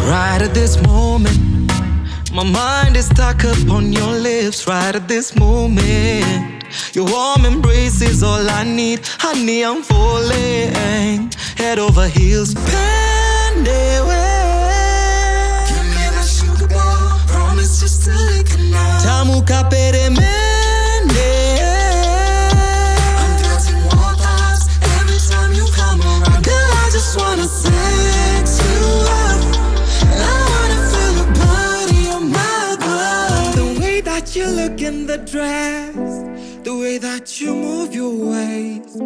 Right at this moment, my mind is stuck upon your lips. Right at this moment, your warm embrace is all I need. Honey, I'm falling head over heels. Pande away. Give me that sugar bar, promise just to lick it now. Tamu kapere mende. I'm dancing more thoughts every time you come around. Girl, I just wanna sex you up. I wanna feel the body on my blood. The way that you look in the dress, the way that you move your waist,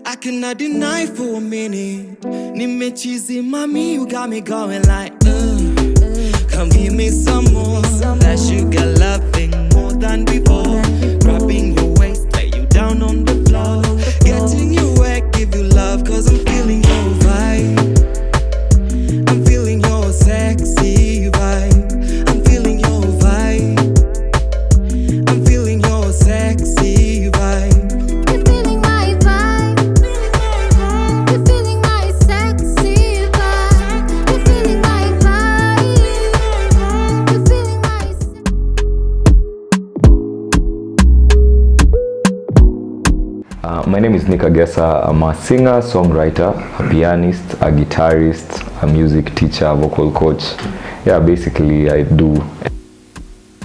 I cannot deny for a minute. Nimechizi, mommy, you got me going like, come give me some more. That sugar loving more than before. Grabbing your waist, lay you down on the floor. Getting you wet, give you love, cause I'm feeling your vibe. I'm feeling your sexy vibe. I'm feeling your vibe. I'm feeling your sexy vibe. You're feeling my vibe. You're feeling my sexy vibe. You're feeling my vibe. You're feeling my My name is Agesa. I'm a singer, songwriter, a pianist, a guitarist, a music teacher, a vocal coach. Yeah, basically I do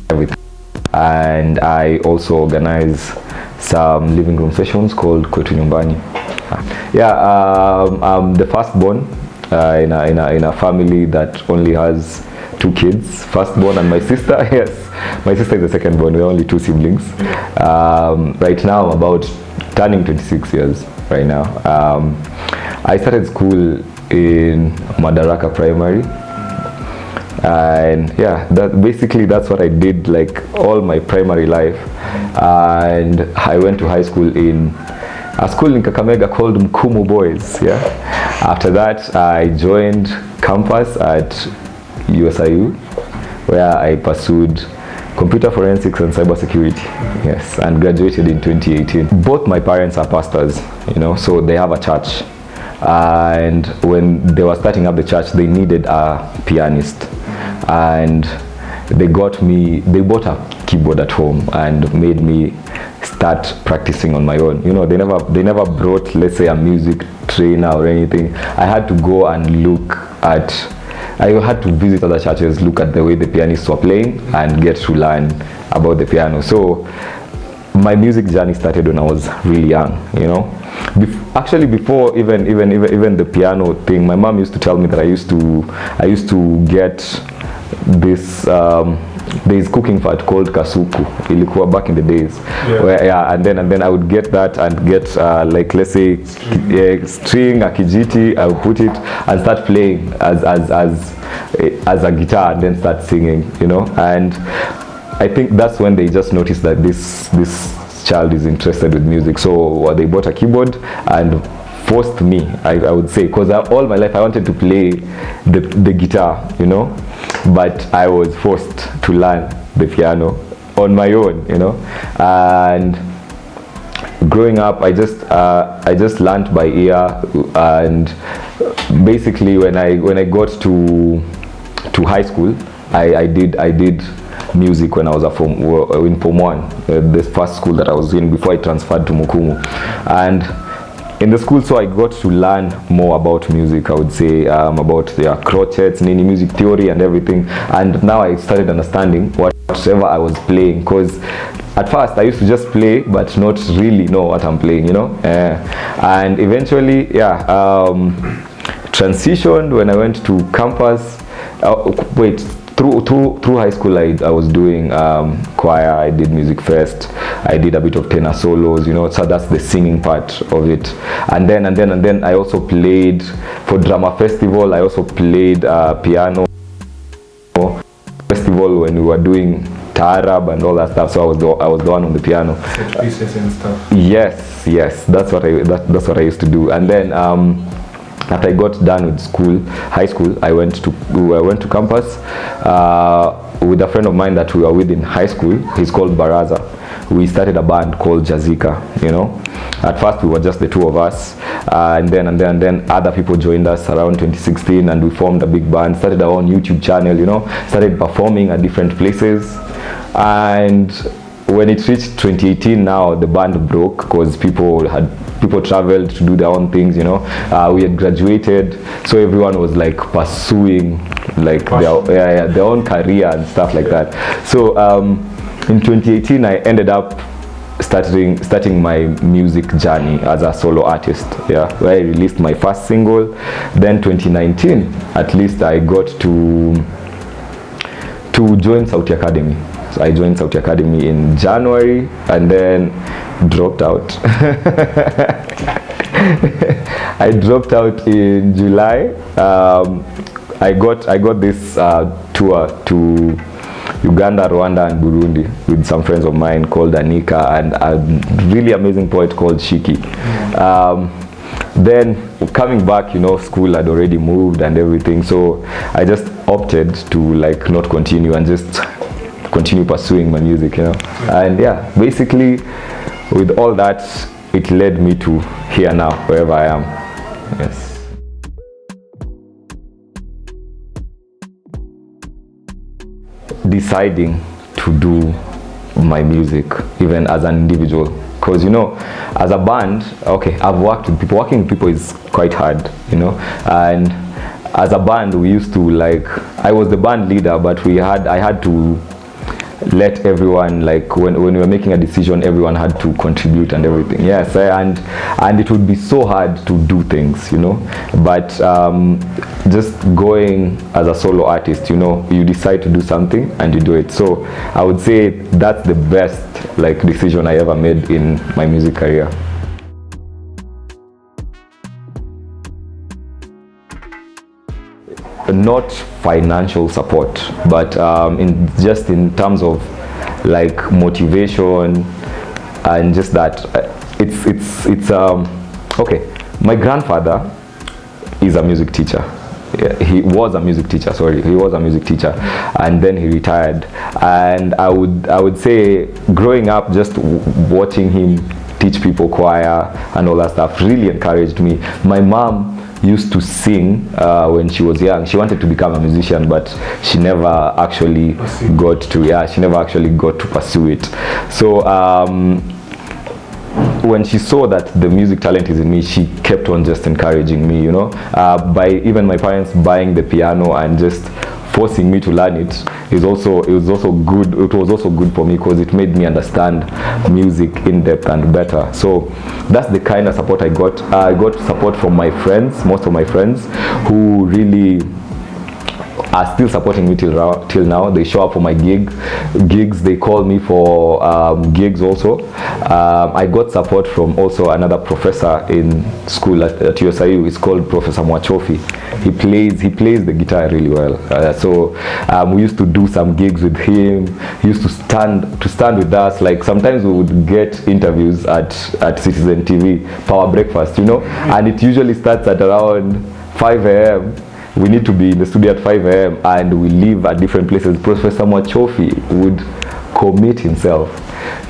everything. And I also organize some living room sessions called Kwetu Nyumbani. Yeah, I'm the firstborn in a family that only has 2 kids. Firstborn and my sister. Yes, my sister is the secondborn. We're only 2 siblings. Right now I'm about turning 26 years right now. I started school in Madaraka Primary, and yeah, that's what I did like all my primary life. And I went to high school in a school in Kakamega called Mkumu Boys. Yeah. After that, I joined campus at USIU, where I pursued computer forensics and cybersecurity. Yes, and graduated in 2018. Both my parents are pastors, so they have a church. And when they were starting up the church, they needed a pianist. And they bought a keyboard at home and made me start practicing on my own. They never brought, let's say, a music trainer or anything. I had to go and I had to visit other churches, look at the way the pianists were playing, and get to learn about the piano. So my music journey started when I was really young. Actually, before even the piano thing, my mom used to tell me that I used to get this. There's cooking fat called kasuku. Ilikuwa back in the days. Yeah. Where, and then I would get that and get like, let's say, string, a kijiti. I would put it and start playing as a guitar, and then start singing. And I think that's when they just noticed that this child is interested with music. So they bought a keyboard and forced me, I would say, because all my life I wanted to play the guitar, but I was forced to learn the piano on my own, and growing up I just learned by ear. And basically when I got to high school, I did music when I was in Form 1, the first school that I was in before I transferred to Mukumu. And in the school, so I got to learn more about music, I would say, about their crotchets, music theory and everything. And now I started understanding whatever I was playing, because at first I used to just play but not really know what I'm playing, and eventually, transitioned when I went to campus. Through high school, I was doing choir. I did music fest. I did a bit of tenor solos, so that's the singing part of it. And then I also played for drama festival. I also played piano festival when we were doing taarab and all that stuff. So I was the one on the piano. Set pieces and stuff. Yes, that's what I used to do. And then After I got done with school, high school, I went to campus with a friend of mine that we were with in high school. He's called Baraza. We started a band called Jazika. At first we were just the two of us, and then other people joined us around 2016, and we formed a big band, started our own YouTube channel, started performing at different places. And when it reached 2018, now the band broke because people traveled to do their own things. We had graduated, so everyone was like pursuing like their own career and stuff like that. So in 2018, I ended up starting my music journey as a solo artist, where I released my first single. Then 2019, at least I got to join Sauti Academy. So I joined Sauti Academy in January and then dropped out. I dropped out in July. I got this tour to Uganda, Rwanda, and Burundi with some friends of mine called Anika and a really amazing poet called Shiki. Then coming back, school had already moved and everything, so I just opted to like not continue and just continue pursuing my music, and basically with all that, it led me to here now, wherever I am. Yes. Deciding to do my music even as an individual, because as a band, I've worked with people. Working with people is quite hard, and as a band we used to I was the band leader, but I had to let everyone, like when we were making a decision, everyone had to contribute and everything. Yes, and it would be so hard to do things, but just going as a solo artist, you decide to do something and you do it. So I would say that's the best decision I ever made in my music career. Not financial support, but in terms of motivation and just that it's okay. My grandfather is a music teacher. He was a music teacher, and then he retired. And I would say growing up, just watching him teach people choir and all that stuff really encouraged me. My mom used to sing when she was young. She wanted to become a musician, but she never actually got to pursue it. So when she saw that the music talent is in me, she kept on just encouraging me, by even my parents buying the piano and just forcing me to learn it. It was also good for me because it made me understand music in depth and better. So that's the kind of support I got. I got support from my friends, most of my friends, who really are still supporting me till now. They show up for my gigs. They call me for gigs also. I got support from also another professor in school at USIU. It's called Professor Mwachofi. He plays the guitar really well. So we used to do some gigs with him. He used to stand with us. Sometimes we would get interviews at Citizen TV, Power Breakfast, and it usually starts at around 5 a.m. We need to be in the studio at 5 a.m. and we live at different places. Professor Mwachofi would commit himself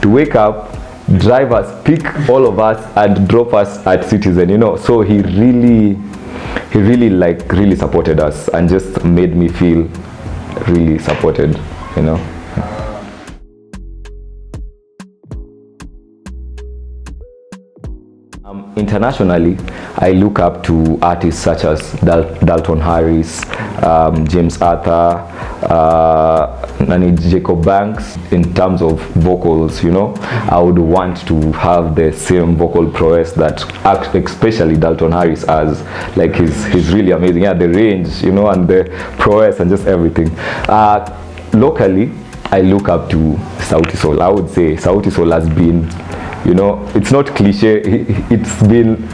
to wake up, drive us, pick all of us and drop us at Citizen, So he really supported us and just made me feel really supported, Internationally, I look up to artists such as Dalton Harris, James Arthur, Jacob Banks. In terms of vocals, I would want to have the same vocal prowess that especially Dalton Harris has. He's really amazing. The range, and the prowess and just everything. Locally, I look up to Sauti Sol. I would say Sauti Sol has been, it's not cliche. It's been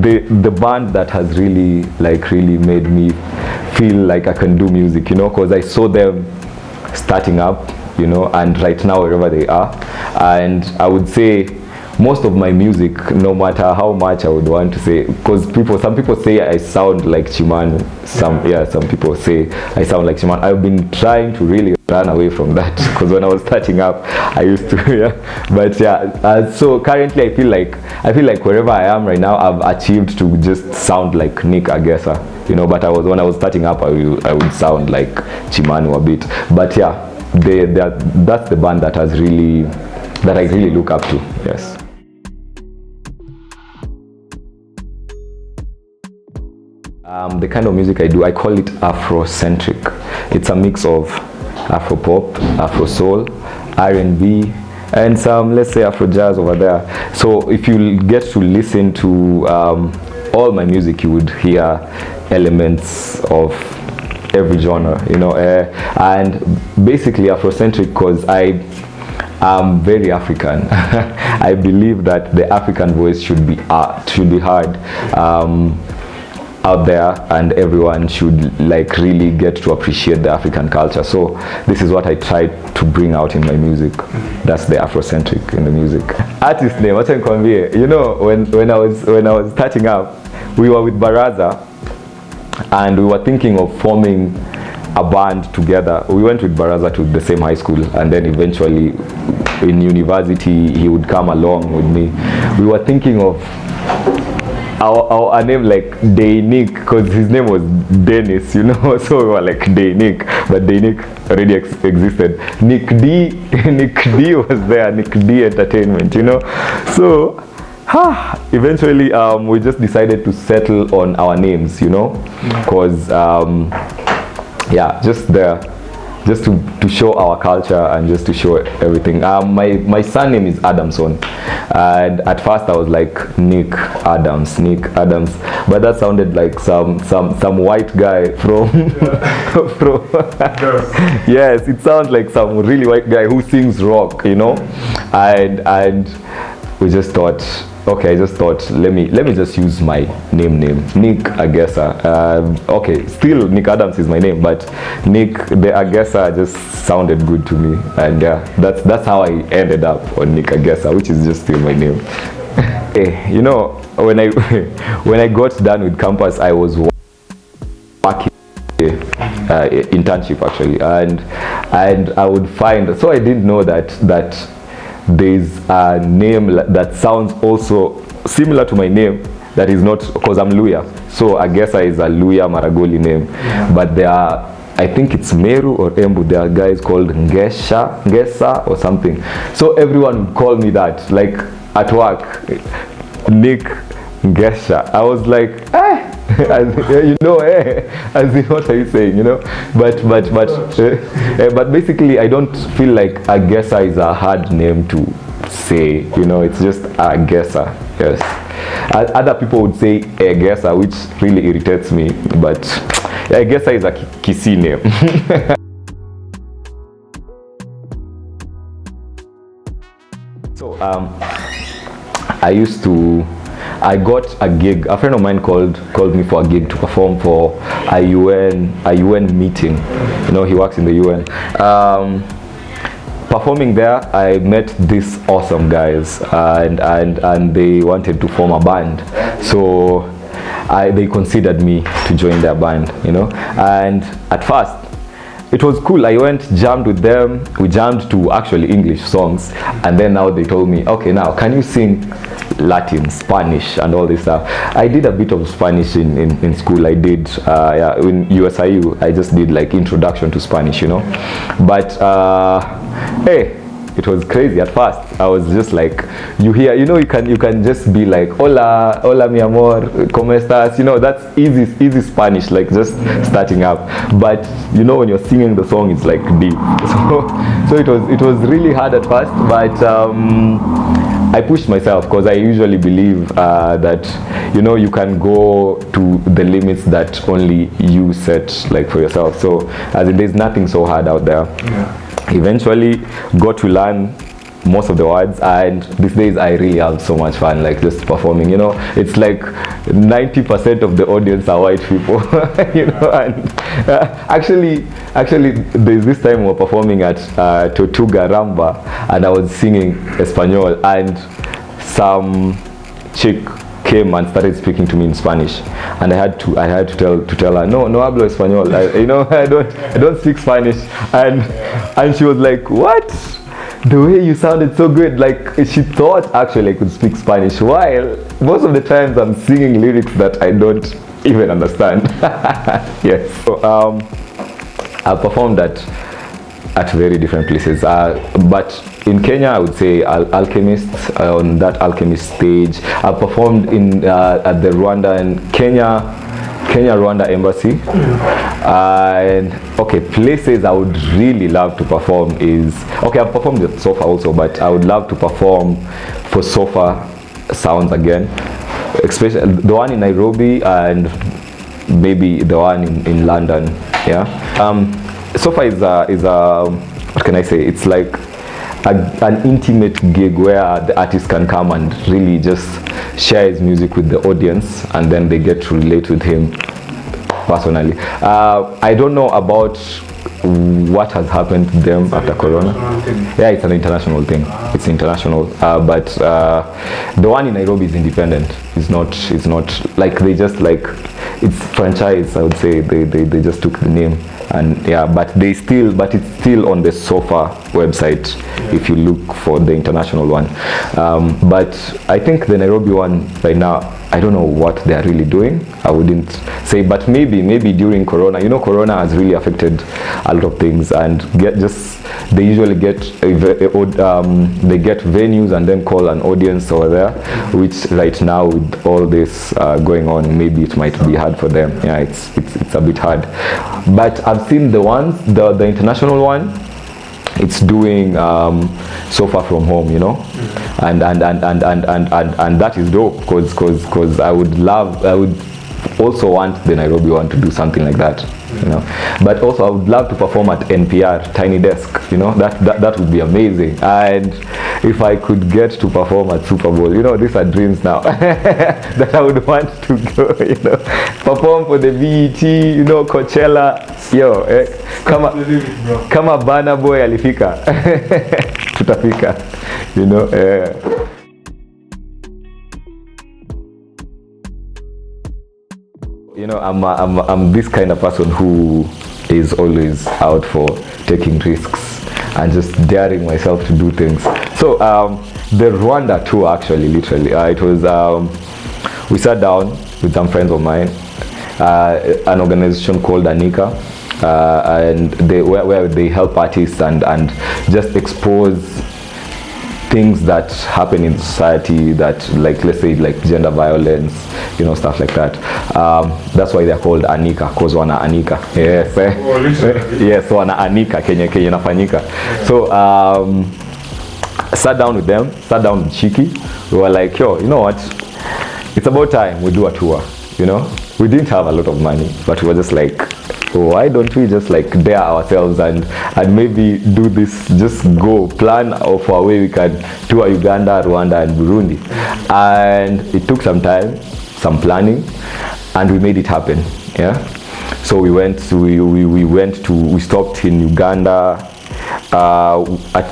the band that has really made me feel like I can do music, because I saw them starting up, and right now wherever they are. And I would say most of my music, no matter how much I would want to say, because some people say I sound like Chimano, some people say I sound like Chimano. I've been trying to really run away from that, because when I was starting up I used to so currently I feel like wherever I am right now, I've achieved to just sound like Nick Agesa, you know. But when I was starting up, I would sound like Chimano a bit. But yeah, that's the band that I really look up to. Yes. The kind of music I do, I call it Afrocentric. It's a mix of Afropop, Afro soul, R&B, and some, let's say, Afro jazz over there. So if you get to listen to all my music, you would hear elements of every genre, you know, and basically Afrocentric because I am very African. I believe that the African voice should be heard out there, and everyone should like really get to appreciate the African culture. So this is what I try to bring out in my music. That's the Afrocentric in the music. Artist name, what I'm convey, you know, when I was starting up, we were with Baraza and we were thinking of forming a band together. We went with Baraza to the same high school, and then eventually in university he would come along with me. We were thinking of our name like Daynick, because his name was Dennis, you know. So we were like Daynick, but Daynick already existed. Nick D was there, Nick D Entertainment, you know. So eventually we just decided to settle on our names, you know, because just to show our culture and just to show everything. My surname is Adamson, and at first I was like Nick Adams, but that sounded like some white guy from yes, it sounds like some really white guy who sings rock, you know, and we just thought, okay, let me just use my name Nick Agesa. Okay, still Nick Adams is my name, but Nick the Agesa just sounded good to me, and that's how I ended up on Nick Agesa, which is just still my name. You know, when I got done with campus, I was working internship actually, and I would find, so I didn't know that there's a name that sounds also similar to my name that is not, because I'm Luya, so Agesa is a Luya Maragoli name, but there are, I think it's Meru or Embu, there are guys called Ngesa or something, so everyone would call me that, like at work, Nick Ngesa. I was like, you know, as in, what are you saying, you know? But basically, I don't feel like Agesa is a hard name to say, you know. It's just Agesa. Yes. Other people would say Agesa, which really irritates me, but Agesa is a Kisii name. So I got a gig. A friend of mine called me for a gig to perform for a UN meeting. You know, he works in the UN. Performing there, I met these awesome guys, and they wanted to form a band. So they considered me to join their band, you know. And at first, it was cool. I went, jammed with them. We jammed to actually English songs, and then now they told me, okay, now can you sing Latin, Spanish, and all this stuff. I did a bit of Spanish in school. I did in USIU. I just did like introduction to Spanish, you know. But hey, it was crazy at first. I was just like, you hear, you know, you can just be like, hola mi amor, ¿cómo estás? You know, that's easy Spanish, like just starting up. But you know, when you're singing the song, it's like deep. So it was really hard at first, but I pushed myself, because I usually believe that, you know, you can go to the limits that only you set, like, for yourself. So as in, there's nothing so hard out there. Eventually got to learn most of the words, and these days I really have so much fun, like just performing, you know. It's like 90% of the audience are white people. You know. And actually there's this time we were performing at Tortuga Ramba, and I was singing Espanol, and some chick came and started speaking to me in Spanish, and I had to tell her, no hablo español, I don't speak Spanish, and she was like, what? The way you sounded so good, like she thought actually I could speak Spanish, while most of the times I'm singing lyrics that I don't even understand. Yes. So I've performed at very different places, but in Kenya I would say Alchemist, on that Alchemist stage. I've performed in at the Rwanda and Kenya Rwanda embassy. And okay, places I would really love to perform is, okay, I've performed at Sofa also, but I would love to perform for Sofa Sounds again, especially the one in Nairobi and maybe the one in London. Yeah. Sofa is a what can I say? It's like an intimate gig where the artist can come and really just share his music with the audience, and then they get to relate with him personally. I don't know about what has happened to them after Corona. Yeah, it's an international thing. It's international, but the one in Nairobi is independent. It's not like they just like, it's franchise. I would say they just took the name, and yeah, but it's still on the Sofa website if you look for the international one. But I think the Nairobi one right now, I don't know what they are really doing. I wouldn't say, but maybe during Corona, Corona has really affected a lot of things, and they usually get they get venues and then call an audience over there, which right now with all this going on, maybe it might be hard for them. Yeah, it's a bit hard. But I've seen the international one. It's doing so far from home, and that is dope, because I would also want the Nairobi one to do something like that, But also I would love to perform at NPR Tiny Desk, that would be amazing. And if I could get to perform at Super Bowl, these are dreams now that I would want to go, perform for the BET, Coachella, kama Burna Boy alifika tutafika, I'm this kind of person who is always out for taking risks and just daring myself to do things. So the Rwanda tour, actually, literally, it was we sat down with some friends of mine, an organization called Anika, and where they help artists and just expose things that happen in society, that, like, let's say, like gender violence, stuff like that. That's why they're called Anika, cause wana Anika. Yes. Yes, wana Anika, Kenya nafanyika. So sat down with them, sat down with Chiki. We were like, yo, you know what? It's about time we do a tour. We didn't have a lot of money, but we were just like, why don't we just like dare ourselves and maybe do this, just go plan of a way we can tour Uganda, Rwanda and Burundi. And it took some time, some planning, and we made it happen. Yeah. So we stopped in Uganda.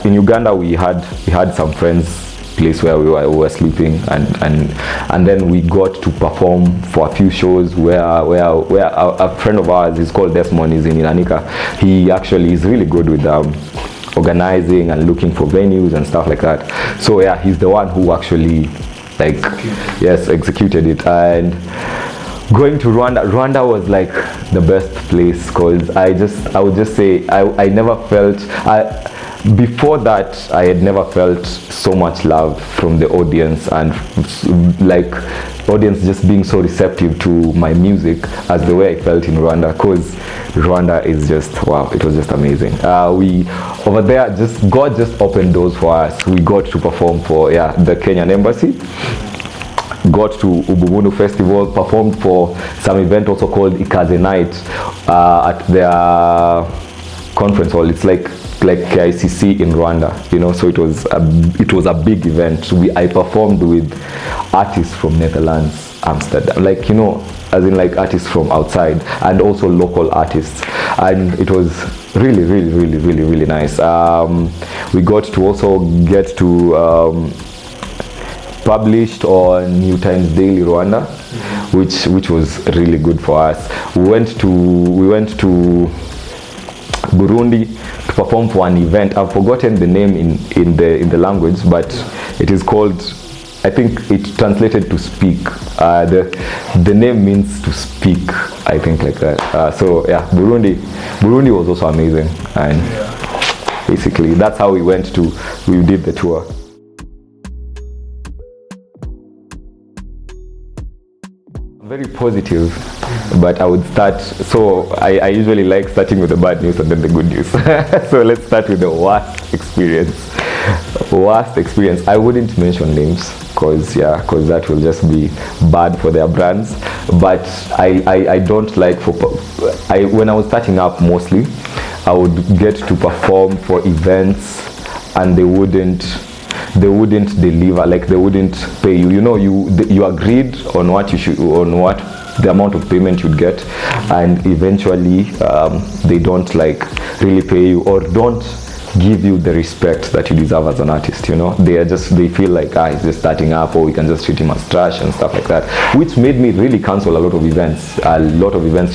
In Uganda we had some friends place where we were sleeping, and then we got to perform for a few shows where a friend of ours, is called Desmond, is in Anika. He actually is really good with organizing and looking for venues and stuff like that. So yeah, he's the one who actually executed it. And going to Rwanda was like the best place, because I would just say I never felt, before that I had never felt so much love from the audience, and like audience just being so receptive to my music as the way I felt in Rwanda, because Rwanda is just, wow, it was just amazing. We over there, God just opened doors for us. We got to perform for the Kenyan embassy, got to Ubuntu Festival, performed for some event also called Ikaze Night at their conference hall. It's like KICC in Rwanda, so it was a big event. I performed with artists from Netherlands, Amsterdam, as in like artists from outside, and also local artists, and it was really, really, really, really, really nice. We got to also get to published on New Times Daily Rwanda, which was really good for us. We went to Burundi to perform for an event. I've forgotten the name in the language, but it is called, I think it translated to speak. The name means to speak, I think, like that. So yeah, Burundi was also amazing, and basically that's how we did the tour. Very positive, but I would start, so I usually like starting with the bad news and then the good news. So let's start with the worst experience. I wouldn't mention names because that will just be bad for their brands, but I don't like, when I was starting up, mostly I would get to perform for events and they wouldn't deliver, like they wouldn't pay you. You agreed on what the amount of payment you'd get, and eventually they don't like really pay you or don't give you the respect that you deserve as an artist. They feel like he's just starting up, or we can just treat him as trash and stuff like that, which made me really cancel a lot of events.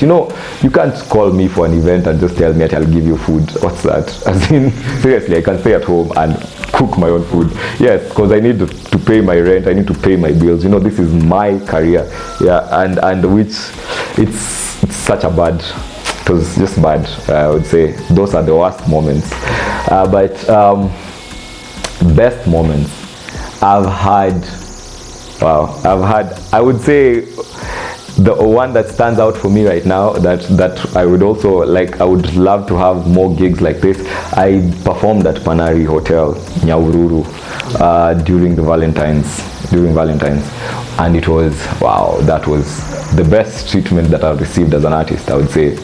You can't call me for an event and just tell me that I'll give you food. What's that? As in, seriously, I can stay at home and cook my own food. Yes, because I need to pay my rent, I need to pay my bills. This is my career. And which it's such a bad, it was just bad. I would say those are the worst moments. But best moments I've had, I would say the one that stands out for me right now, that I would also like, I would love to have more gigs like this. I performed at Panari Hotel, Nyahururu, during Valentine's, and it was, that was the best treatment that I've received as an artist, I would say.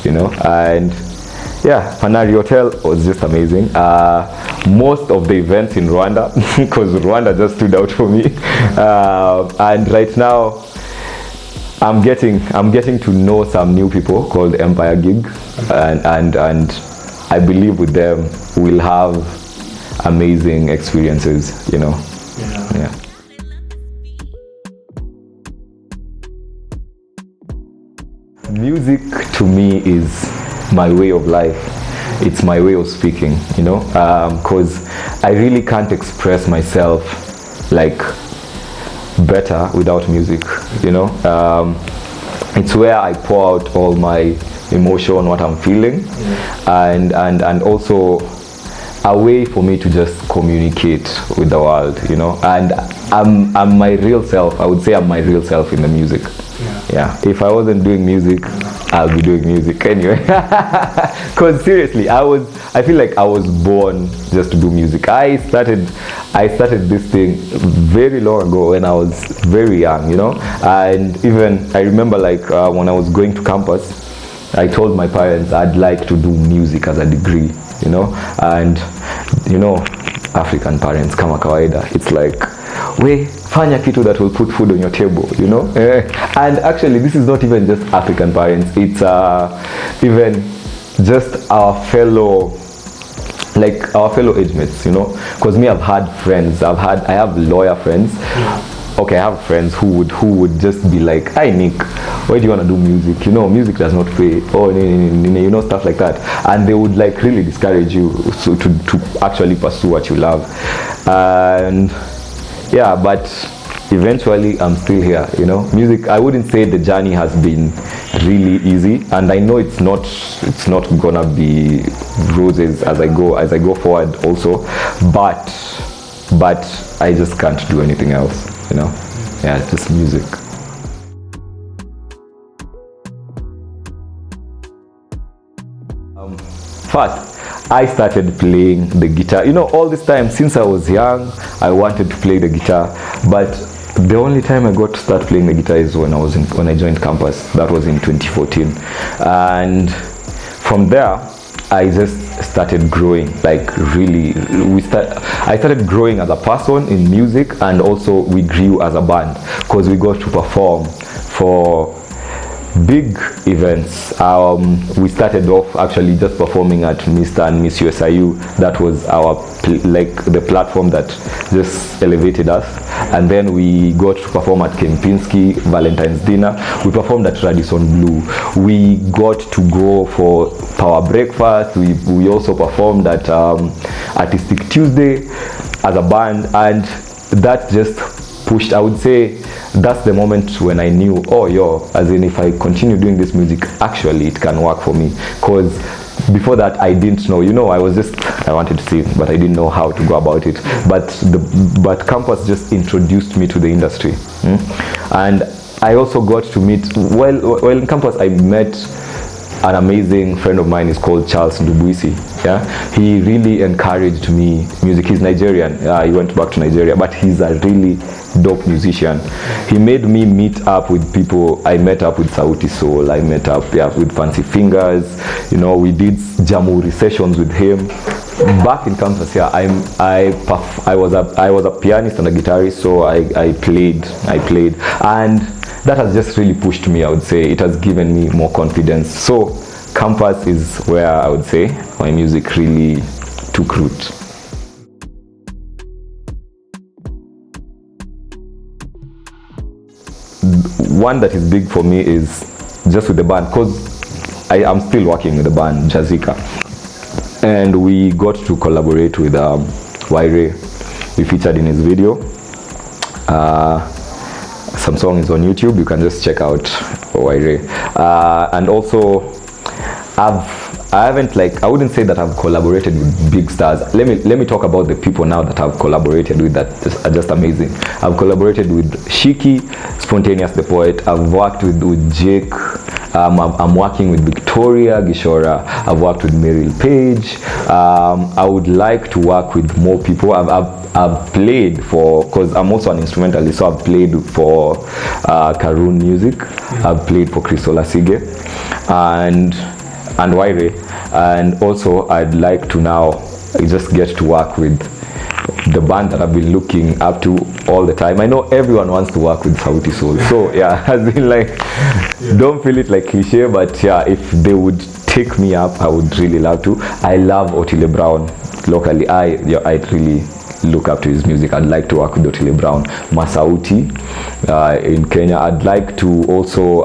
And yeah, Panari Hotel was just amazing. Most of the events in Rwanda, because Rwanda just stood out for me. And right now, I'm getting to know some new people called Empire Gig, and I believe with them we'll have amazing experiences. Yeah. Music to me is my way of life. It's my way of speaking, because I really can't express myself like better without music. It's where I pour out all my emotion, what I'm feeling, and also a way for me to just communicate with the world, and I'm my real self. I would say I'm my real self in the music. Yeah. If I wasn't doing music, I'll be doing music anyway. Because seriously, I feel like I was born just to do music. I started this thing very long ago when I was very young, and even I remember when I was going to campus, I told my parents I'd like to do music as a degree, and African parents kama kawaida, it's like, we fanya kitu that will put food on your table, and actually this is not even just African parents, it's even just our fellow age mates, because me, I've had friends, I have lawyer friends. Okay, I have friends who would just be like, "Hi Nick, why do you want to do music? Music does not pay." Oh, stuff like that, and they would like really discourage you to actually pursue what you love. And yeah, but eventually I'm still here. Music, I wouldn't say the journey has been really easy, and I know it's not gonna be roses as I go forward also, but I just can't do anything else. Yeah, it's just music. First, I started playing the guitar. All this time since I was young, I wanted to play the guitar, but the only time I got to start playing the guitar is when I joined campus. That was in 2014, and from there I just started growing, like really. I started growing as a person in music, and also we grew as a band because we got to perform for big events. We started off actually just performing at Mr. and Miss USIU. That was our the platform that just elevated us. And then we got to perform at Kempinski Valentine's dinner. We performed at Radisson Blue. We got to go for Power Breakfast. We also performed at Artistic Tuesday as a band, and that just pushed. I would say that's the moment when I knew, as in, if I continue doing this music, actually it can work for me. Because before that I didn't know, I wanted to sing, but I didn't know how to go about it. But campus just introduced me to the industry. And I also got to meet, while in campus I met an amazing friend of mine. Is called Charles Ndubuisi. He really encouraged me music. He's Nigerian. He went back to Nigeria, but he's a really dope musician. He made me meet up with people. I met up with Sauti Soul. I met up with Fancy Fingers. We did Jamuri sessions with him. Back in campus, I was a pianist and a guitarist, so I played, and that has just really pushed me. I would say it has given me more confidence. So campus is where I would say my music really took root. One that is big for me is just with the band, because I am still working with the band Jazika, and we got to collaborate with Waire. We featured in his video. Some song is on YouTube. You can just check out Waire. And also, I wouldn't say that I've collaborated with big stars. Let me talk about the people now that I've collaborated with that are just amazing. I've collaborated with Shiki, Spontaneous the Poet. I've worked with Jake. I'm working with Victoria Gishora. I've worked with Meryl Page. I would like to work with more people. I've played for, because I'm also an instrumentalist, so I've played for Karun Music. I've played for Chris Olasige and Waire. And also I'd like to now just get to work with the band that I've been looking up to all the time. I know everyone wants to work with Sauti Soul, so has been don't feel it like cliche, but if they would take me up, I would really love to. I love Otile Brown locally. I really look up to his music. I'd like to work with Otile Brown. Masauti in Kenya. I'd like to also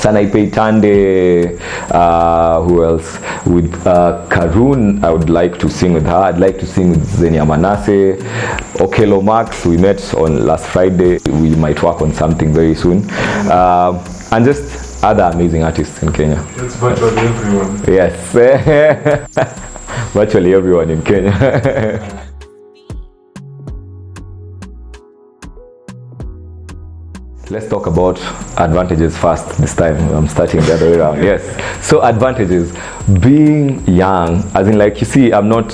Sanaipe Tande, who else? With Karun, I would like to sing with her. I'd like to sing with Zenia Manase. Okelo Max, we met on last Friday. We might work on something very soon. And just other amazing artists in Kenya. That's virtually everyone. Yes. Virtually everyone in Kenya. Let's talk about advantages first this time. I'm starting the other way around. Yes. So advantages. Being young, as in you see, I'm not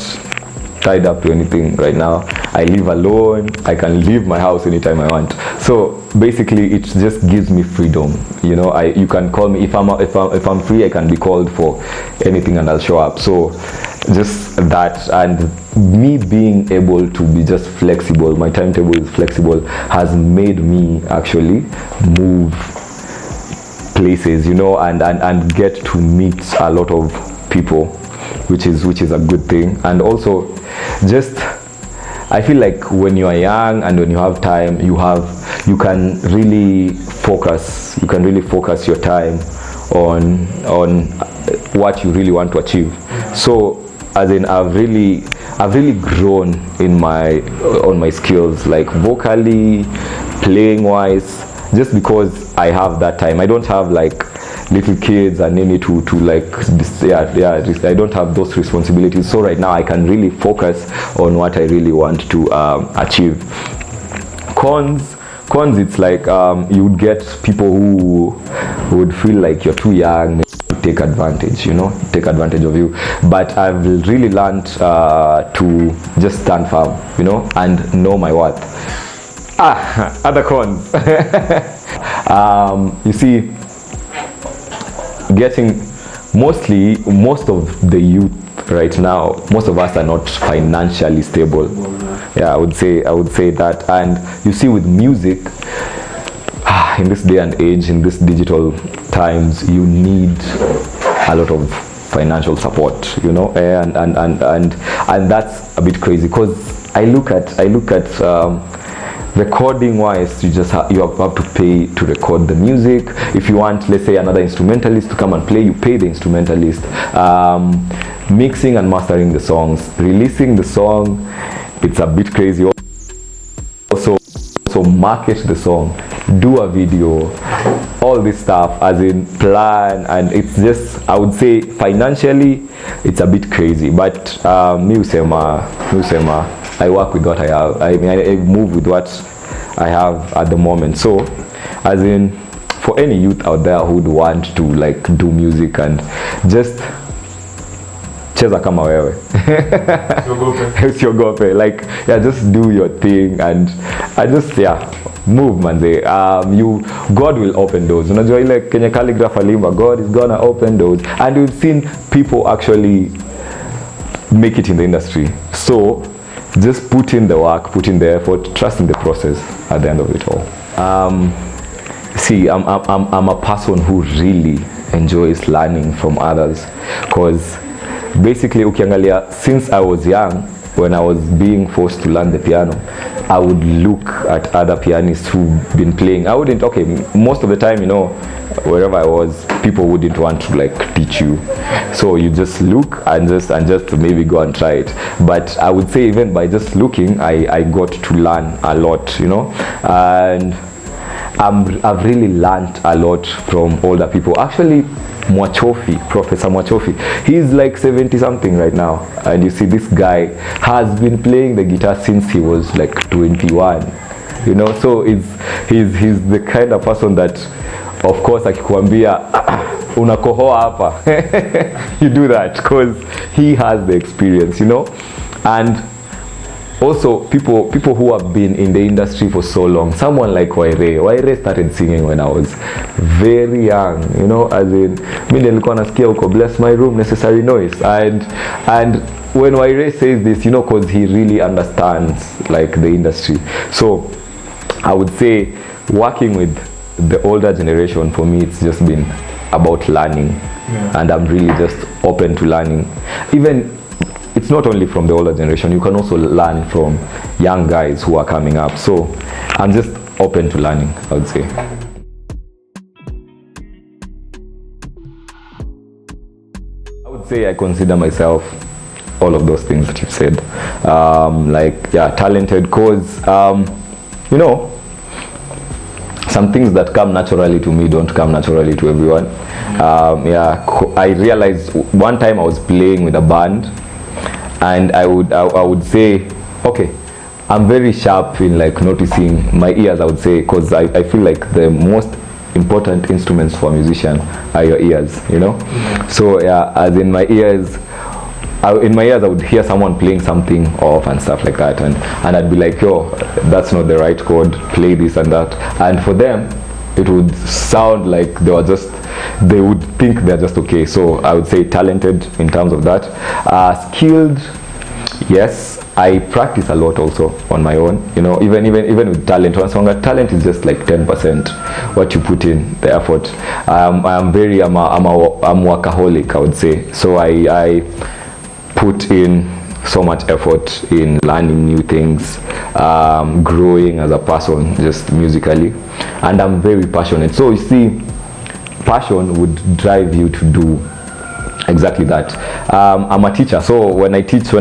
tied up to anything right now. I live alone. I can leave my house anytime I want. So basically, it just gives me freedom. You can call me if I'm free. I can be called for anything and I'll show up. So just that, and me being able to be just flexible, my timetable is flexible, has made me actually move places, and get to meet a lot of people, which is a good thing. And also just I feel like when you are young and when you have time, you can really focus your time on what you really want to achieve. So as in I've really grown in on my skills, like vocally, playing wise, just because I have that time. I don't have little kids and need to I don't have those responsibilities. So right now I can really focus on what I really want to achieve. Cons, it's you would get people who would feel like you're too young, take advantage of you. But I've really learned to just stand firm, and know my worth. Other cons. You see, most of the youth right now, most of us are not financially stable. I would say that. And you see, with music, in this day and age, in this digital times, you need a lot of financial support, you know, and that's a bit crazy, because I look at recording wise, you have to pay to record the music. If you want, let's say, another instrumentalist to come and play, you pay the instrumentalist. Mixing and mastering the songs, releasing the song, it's a bit crazy. Also market the song, do a video, all this stuff, as in plan, and it's just, I would say, financially it's a bit crazy, but mi husema I work with what I have. I mean, I move with what I have at the moment. So as in, for any youth out there who would want to like do music and just cheza kama wewe usiogope, like, yeah, just do your thing and just, yeah, move manze. God will open doors. Unajua ile Kenya calligraph alimba, God is gonna open doors, and we've seen people actually make it in the industry. So just put in the work, put in the effort, trust in the process at the end of it all. See, I'm a person who really enjoys learning from others, because basically ukiangalia, since I was young, when I was being forced to learn the piano, I would look at other pianists who've been playing. I wouldn't, okay, most of the time, you know, wherever I was, people wouldn't want to like teach you, so you just look and just maybe go and try it. But I would say, even by just looking, I got to learn a lot, you know, and I've really learned a lot from older people. Actually, Professor Mwachofi, he's like 70 something right now, and you see this guy has been playing the guitar since he was like 21, you know. So he's the kind of person that, of course, akikuambia unakohoa hapa you do that because he has the experience, you know. And also people who have been in the industry for so long, someone like Waire started singing when I was very young, you know, as in, mimi nilikuwa nasikia huko Bless My Room, Necessary Noise, and when Waire says this, you know, because he really understands like the industry. So I would say working with the older generation, for me, it's just been about learning, and I'm really just open to learning. Even it's not only from the older generation, you can also learn from young guys who are coming up. So I'm just open to learning, I would say. I would say I consider myself all of those things that you've said. Like, yeah, talented, cause you know, some things that come naturally to me don't come naturally to everyone. Yeah, I realized one time I was playing with a band, and I would say, okay, I'm very sharp in like noticing my ears, I would say, because I feel like the most important instruments for a musician are your ears, you know. So yeah, as in my ears, I would hear someone playing something off and stuff like that, and I'd be like, yo, that's not the right chord, play this and that. And for them, it would sound like they would think they're just okay. So I would say talented in terms of that. Skilled, yes, I practice a lot also on my own, you know. Even with talent, one song, talent is just like 10%, what you put in, the effort. I'm a workaholic, I would say. So I put in so much effort in learning new things, growing as a person, just musically, and I'm very passionate. So you see, passion would drive you to do exactly that. I'm a teacher, so when I teach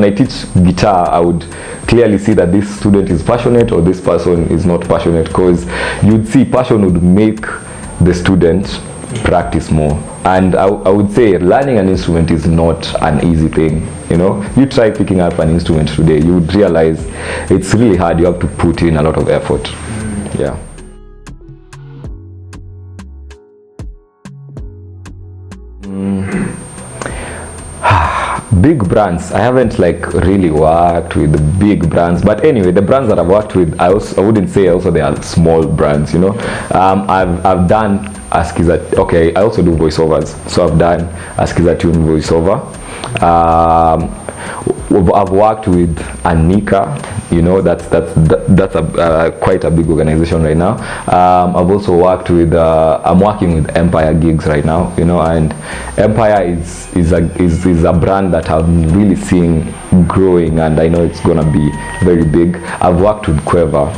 guitar, I would clearly see that this student is passionate or this person is not passionate, because you'd see passion would make the student practice more. And I would say learning an instrument is not an easy thing, you know. You try picking up an instrument today, you would realize it's really hard. You have to put in a lot of effort. Yeah. Big brands, I haven't like really worked with the big brands, but anyway, the brands that I've worked with, I wouldn't say also they are small brands, you know. I've done Agesa. Okay, I also do voiceovers, so I've done Agesa tune voiceover. I've worked with Anika, you know, that's quite a big organization right now. I've also worked with I'm working with Empire Gigs right now, you know, and Empire is a brand that I'm really seeing growing, and I know it's gonna be very big. I've worked with Quiver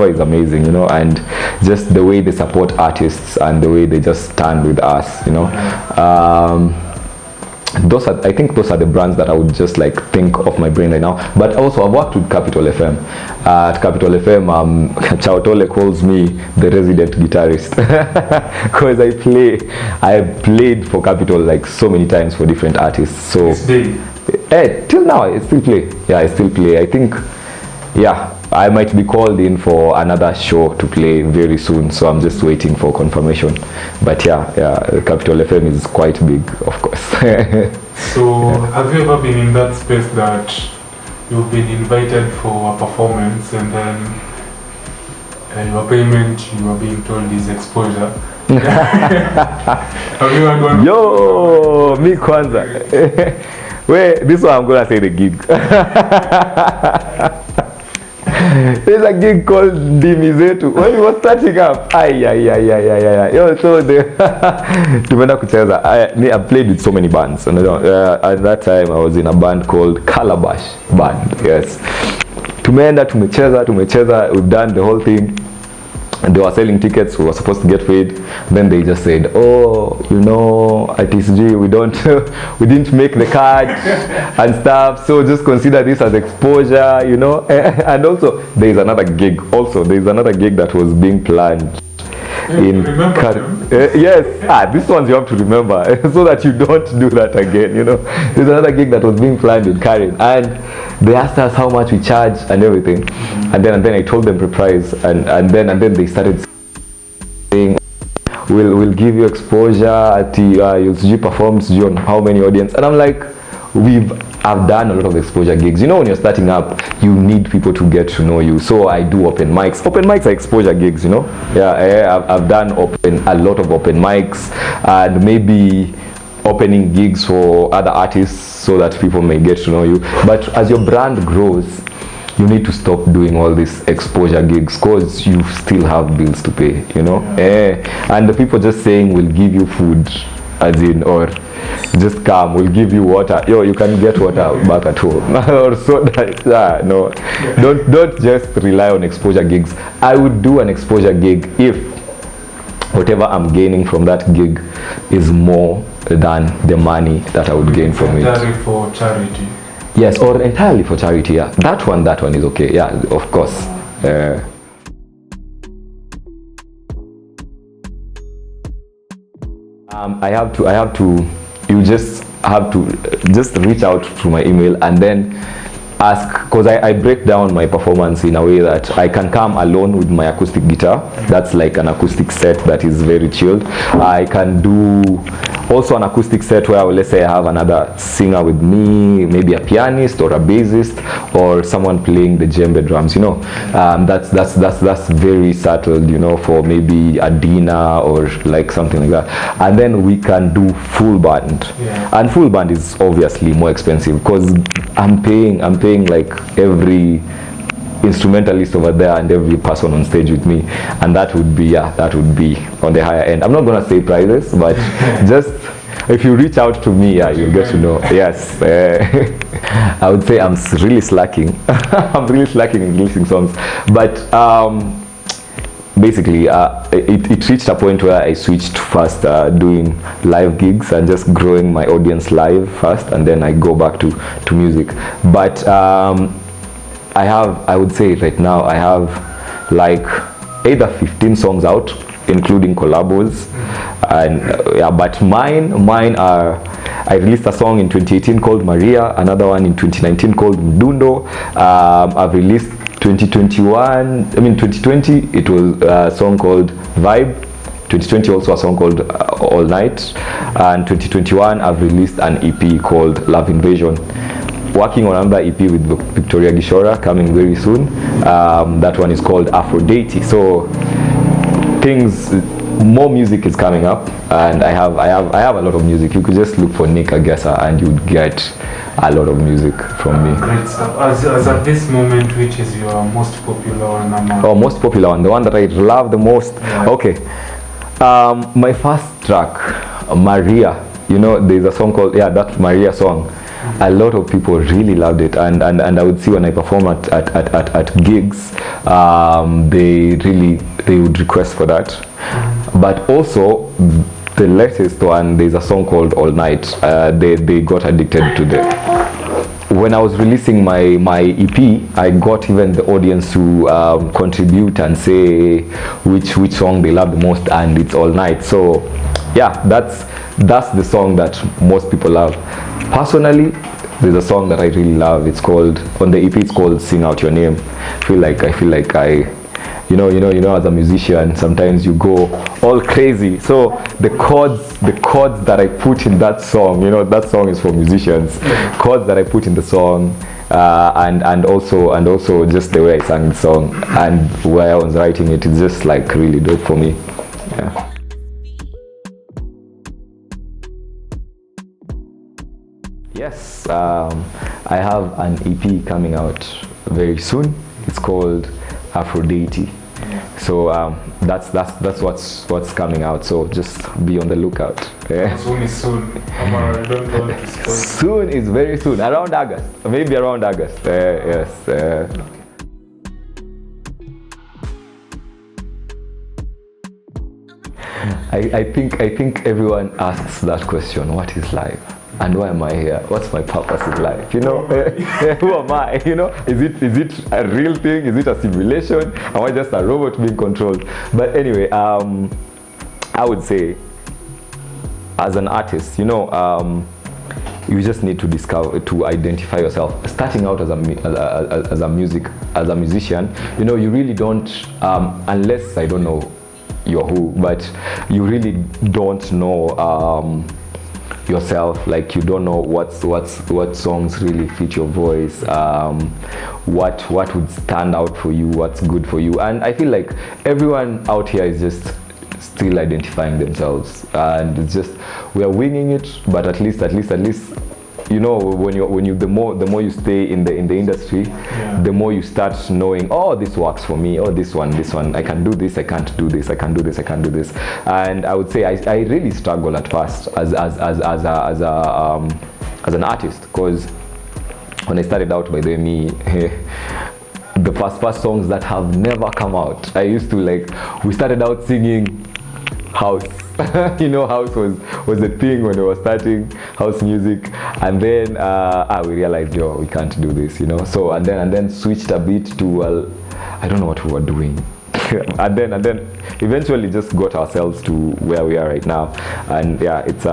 is amazing, you know, and just the way they support artists and the way they just stand with us, you know. I think those are the brands that I would just like think of my brain right now. But also I've worked with Capital FM. At Capital FM, Chautole calls me the resident guitarist because I played for Capital like so many times for different artists. So till now I still play. Yeah, I still play. I think, yeah, I might be called in for another show to play very soon, so I'm just waiting for confirmation. But yeah, Capital FM is quite big, of course. So, have you ever been in that space that you've been invited for a performance and then your payment, you are being told, is exposure? Have you ever gone? Yo, me kwanza. Wait, this one I'm gonna say the gig. There's a gig called Dimi Zetu. When we were starting up, yo, so tumeenda kucheza. I played with so many bands, and at that time I was in a band called Calabash Band. Yes, tumeenda tumecheza. We've done the whole thing. And they were selling tickets. We were supposed to get paid. Then they just said, "Oh, you know, at TSG we didn't make the card and stuff. So just consider this as exposure, you know." And also, there is another gig that was being planned. Yes, this ones you have to remember so that you don't do that again, you know. There's another gig that was being planned in Karen, and they asked us how much we charge and everything, and then I told them the price, and then they started saying, we'll give you exposure at you'll perform on how many audience, and I'm like, I've done a lot of exposure gigs. You know, when you're starting up, you need people to get to know you. So I do open mics. Open mics are exposure gigs, you know. Yeah, I've done a lot of open mics, and maybe opening gigs for other artists so that people may get to know you. But as your brand grows, you need to stop doing all these exposure gigs because you still have bills to pay, you know. And the people just saying we'll give you food, as in, or just come, we'll give you water. Yo, you can get water back at home. Or so that, no, don't just rely on exposure gigs. I would do an exposure gig if whatever I'm gaining from that gig is more than the money that I would gain from it. Entirely for charity. Yes, or entirely for charity. Yeah, that one is okay. Yeah, of course. You just have to reach out to my email and then ask, because I break down my performance in a way that I can come alone with my acoustic guitar. That's like an acoustic set that is very chilled. I can do also an acoustic set where, let's say, I have another singer with me, maybe a pianist or a bassist or someone playing the djembe drums, you know. That's very settled, you know, for maybe a dinner or like something like that. And then we can do full band. And full band is obviously more expensive because I'm paying like every instrumentalist over there and every person on stage with me, and that would be on the higher end. I'm not gonna say prices, but just if you reach out to me, you'll get to know. Yes, I would say I'm really slacking. I'm really slacking in releasing songs, but basically it reached a point where I switched first doing live gigs and just growing my audience live first, and then I go back to music. But I would say right now I have like either 15 songs out, including collabos, and but mine are, I released a song in 2018 called Maria, another one in 2019 called Mdundo. I've released 2020 it was a song called Vibe. 2020 also a song called All Night, and 2021 I've released an EP called Love Invasion. Working on another EP with Victoria Gishora coming very soon. That one is called Aphrodite. So things more music is coming up, and I have a lot of music. You could just look for Nick Agesa and you'd get a lot of music from me. Great stuff. As at this moment, which is your most popular one among? Oh, most popular one, the one that I love the most. Yeah. Okay, my first track, Maria. You know, there's a song called, that Maria song. A lot of people really loved it, and I would see when I perform at gigs, they would request for that. But also the latest one, there's a song called All Night. They got addicted to the. When I was releasing my EP, I got even the audience to contribute and say which song they love the most, and it's All Night. So yeah, that's the song that most people love. Personally, there's a song that I really love. It's called, on the EP, it's called Sing Out Your Name. I feel like you know, as a musician, sometimes you go all crazy. So the chords that I put in that song, you know, that song is for musicians. Chords that I put in the song, and also just the way I sang the song and where I was writing it, it's just like really dope for me. Yeah. Yes, I have an EP coming out very soon. It's called Aphrodite. So that's what's coming out. So just be on the lookout. Yeah. Soon is soon. I don't want to spoil. Soon is very soon, around August, maybe around August. Yes. I think everyone asks that question: what is life? And why am I here? What's my purpose in life? You know, who am I? You know, is it a real thing? Is it a simulation? Am I just a robot being controlled? But anyway, I would say, as an artist, you know, you just need to identify yourself. Starting out as a musician, you know, you really don't, unless I don't know you're who, but you really don't know yourself. Like, you don't know what songs really fit your voice, what would stand out for you, what's good for you. And I feel like everyone out here is just still identifying themselves, and it's just, we are winging it. But at least you know, the more you stay in the industry, the more you start knowing, oh, this works for me, oh, this one, I can do this, I can't do this, I can do this. And I would say I really struggle at first as an artist, because when I started out, by the way, the first songs that have never come out, I used to, like, we started out singing house. You know, house was the thing when we were starting, house music, and then we realized, yo, we can't do this, you know. So and then switched a bit to, well, I don't know what we were doing. and then eventually just got ourselves to where we are right now. And it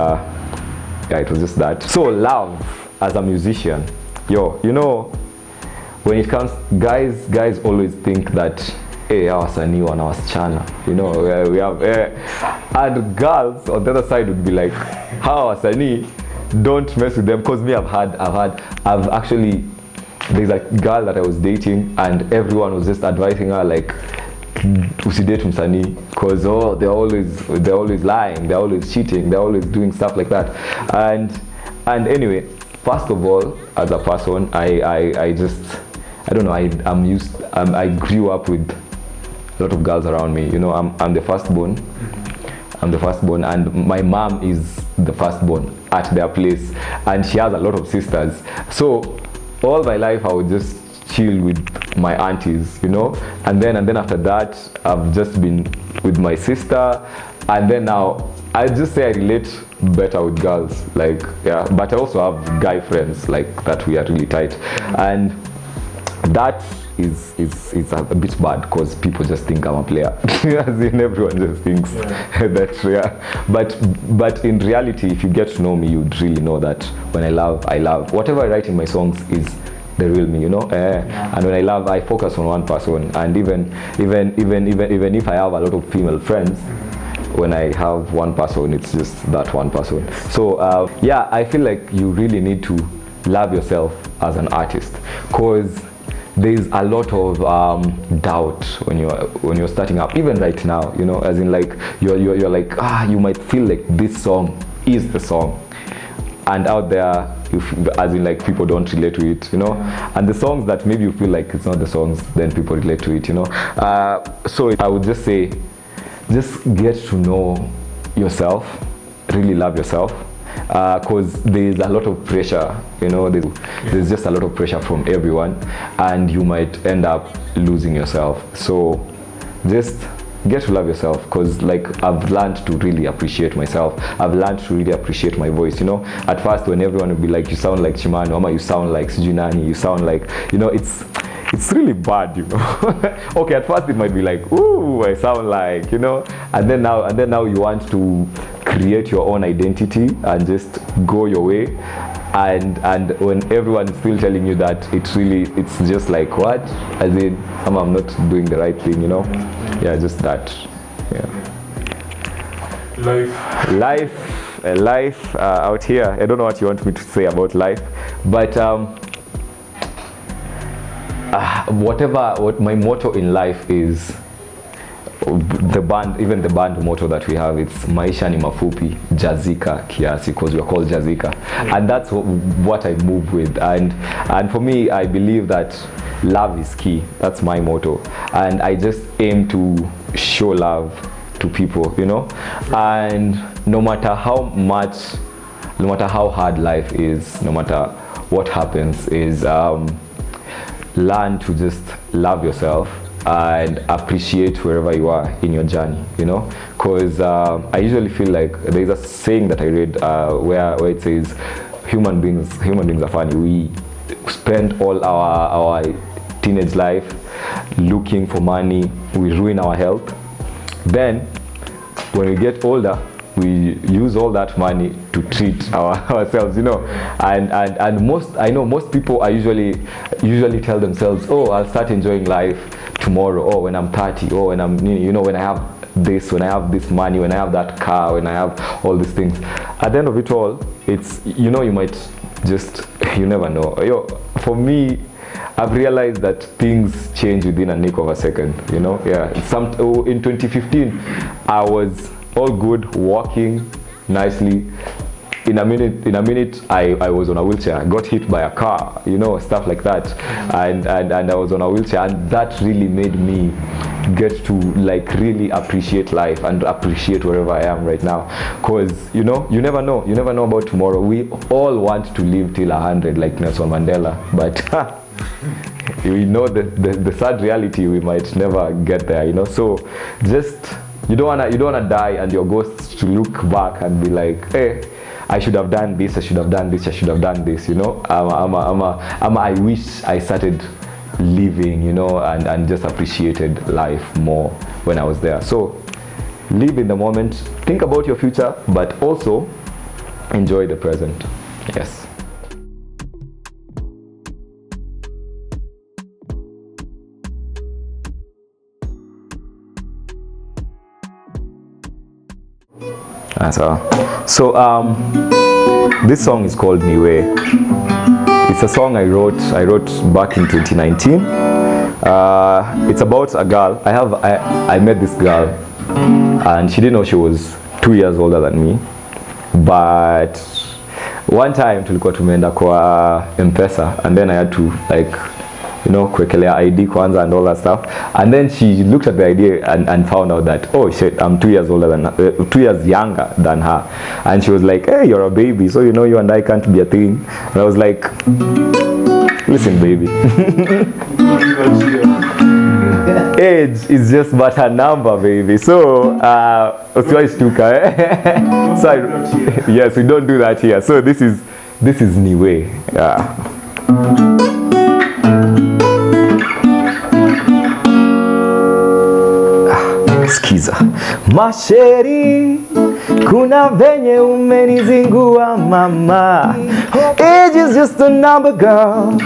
was just that. So love as a musician, yo, you know, when it comes, guys always think that, hawa wasanii wana wasichana, you know, we have, and girls on the other side would be like, hawa wasanii, don't mess with them. Because me, I've actually, there's a girl that I was dating, and everyone was just advising her, like, usidate msanii, because they're always lying, they're always cheating, they're always doing stuff like that. And anyway, first of all, as a person, I don't know, I grew up with a lot of girls around me. You know, I'm the firstborn. And my mom is the firstborn at their place, and she has a lot of sisters. So all my life I would just chill with my aunties, you know, and then after that I've just been with my sister, and then now I just say I relate better with girls, like, yeah. But I also have guy friends like that, we are really tight, and that is a bit bad, because people just think I'm a player. As in, everyone just thinks that, but in reality, if you get to know me, you'd really know that when I love, whatever I write in my songs is the real me, you know. And when I love, I focus on one person. And even if I have a lot of female friends, when I have one person, it's just that one person. So I feel like you really need to love yourself as an artist, because there's a lot of doubt when you're starting up, even right now, you know, as in like you're like, you might feel like this song is the song, and out there, as in like people don't relate to it, you know, and the songs that maybe you feel like it's not the songs, then people relate to it, you know. So I would just say, just get to know yourself, really love yourself, because there's a lot of pressure, you know, there's just a lot of pressure from everyone, and you might end up losing yourself. So just get to love yourself, because like I've learned to really appreciate myself. I've learned to really appreciate my voice, you know. At first, when everyone would be like, you sound like Chimano, Mama, you sound like Sujunani, you sound like, you know, it's really bad, you know. Okay, at first it might be like, ooh, I sound like, you know, and then now you want to create your own identity and just go your way, and when everyone is still telling you that it's just like, what, as in I'm not doing the right thing, you know. Yeah, just that. Yeah. Life out here, I don't know what you want me to say about life, but what my motto in life is, the band motto that we have, it's maisha ni mafupi, jazika kiasi, because we are called jazika, and that's what I move with, and for me, I believe that love is key. That's my motto, and I just aim to show love to people, you know, and no matter how hard life is, no matter what happens, is learn to just love yourself and appreciate wherever you are in your journey, you know, because I usually feel like there's a saying that I read where it says human beings are funny. We spend all our teenage life looking for money, we ruin our health, then when we get older, we use all that money to treat ourselves, you know, and I know most people are usually tell themselves, oh, I'll start enjoying life tomorrow, or when I'm 30, or when I'm, you know, when I have this money, when I have that car, when I have all these things. At the end of it all, it's, you know, you might just, you never know. For me, I've realized that things change within a nick of a second, you know. Yeah, in 2015, I was all good, walking nicely. In a minute, I was on a wheelchair. I got hit by a car, you know, stuff like that, and I was on a wheelchair, and that really made me get to like really appreciate life and appreciate wherever I am right now, because you know, you never know about tomorrow. We all want to live till 100 like Nelson Mandela, but we know the sad reality, we might never get there, you know. So just, you don't wanna die and your ghosts to look back and be like, hey, I should have done this, I should have done this, I should have done this, you know. I wish I started living, you know, and just appreciated life more when I was there. So live in the moment, think about your future, but also enjoy the present. Yes. So this song is called Niwe. It's a song I wrote back in 2019. It's about a girl. I met this girl, and she didn't know she was 2 years older than me. But one time tulikuwa tumeenda kwa M-Pesa, and then I had to, like, you know, kuwekelea ID kwanza and all that stuff. And then she looked at the ID and found out that, oh shit, I'm 2 years older than her, 2 years younger than her. And she was like, hey, you're a baby, so you know you and I can't be a thing. And I was like, listen, baby. Age is just but a number, baby. So, yes, we don't do that here. So this is Niwe. Yeah. Skiza. Masheri, kuna venye umenizingua mama. Age is just a number, girl.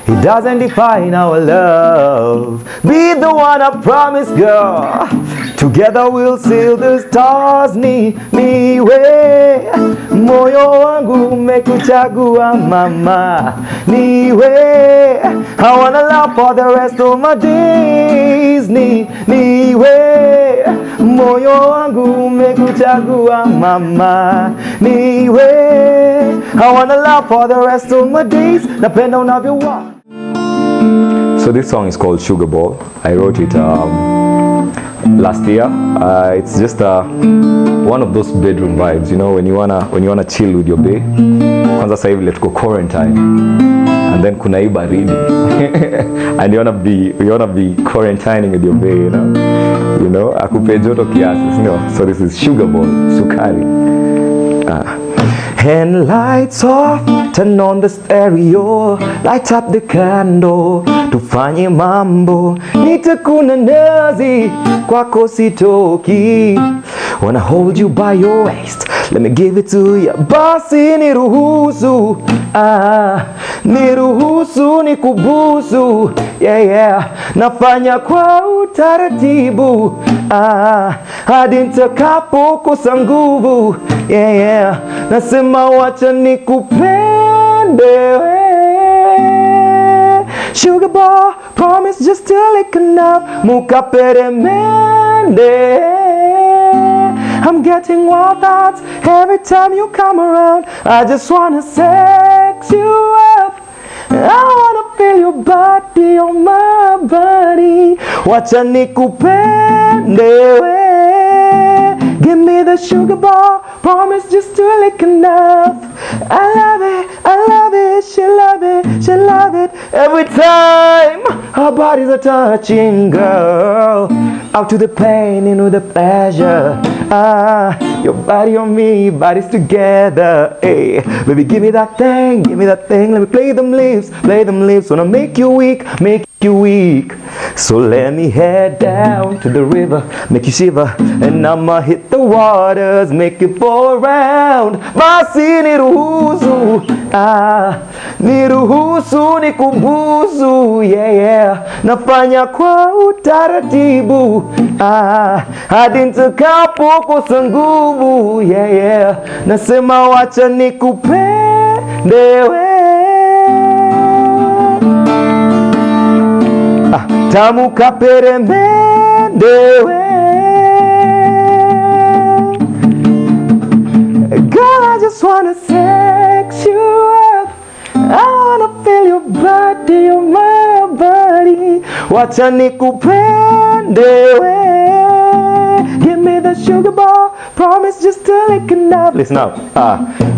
It doesn't define our love. Be the one I promise, girl. Together we'll sail the stars. Niwe, moyo wangu umekuchagua mama, niwe. I wanna love for the rest of my days, niwe. Moyo wangu umekuchagua mama, niwe. I wanna love for the rest of my days. Napenda unavyowa. So this song is called Sugar Ball. I wrote it last year. It's just one of those bedroom vibes, you know, when you wanna chill with your bae. Kwanza sasa hivi let's go quarantine, and then kuna hii baridi and you wanna be quarantining with your bae, you know, akupe joto kiasi, you know. So this is Sugar Ball, sukari. And lights off, turn on the stereo, light up the candle, tufanye mambo, nitakuna nazi, kwako sitoki. Wanna hold you by your waist, let me give it to you. Basi niruhusu, niruhusu nikubusu, yeah. Nafanya kwa utaratibu, hadi nitakapo kosa nguvu, yeah. Nasema wacha nikupende, Sugar Ball, promise just to lick enough, mukaperemende. I'm getting wild thoughts every time you come around. I just wanna sex you up. I wanna feel your body on my body. Wacha nikupende, give me the Sugar Ball, promise just to lick enough. I love it, she love it. Every time our bodies are touching, girl. Out to the pain, into the pleasure. Your body on me, bodies together. Hey, baby, give me that thing. Let me play them lips. Wanna make you weak. So let me head down to the river, make you shiver, and I'ma hit the waters, make it fall around. Basi niruhusu, niruhusu nikubusu, yeah. Nafanya kwa utaratibu, hadi nitakapo kosa nguvu, yeah. Nasema wacha nikupende, tamu kaperemende, girl, I just wanna sex you up. I wanna feel your body on my body. Wacha nikupende, give me the Sugar Ball, promise just to lick enough. Listen up.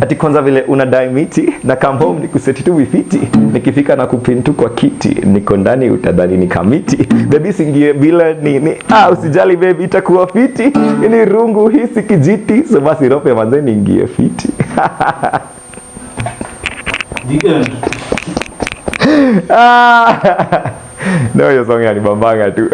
Ati kwanza vile unadai miti na come home nikuseti tu wifiti, nikifika na kupintu kwa kiti, niko ndani utadhani ni kamiti. Baby singie bila nini, usijali baby itakuwa fiti. Ini rungu hisi kijiti, so basi rope manze niingie fiti. No, hiyo song yanibambanga tu.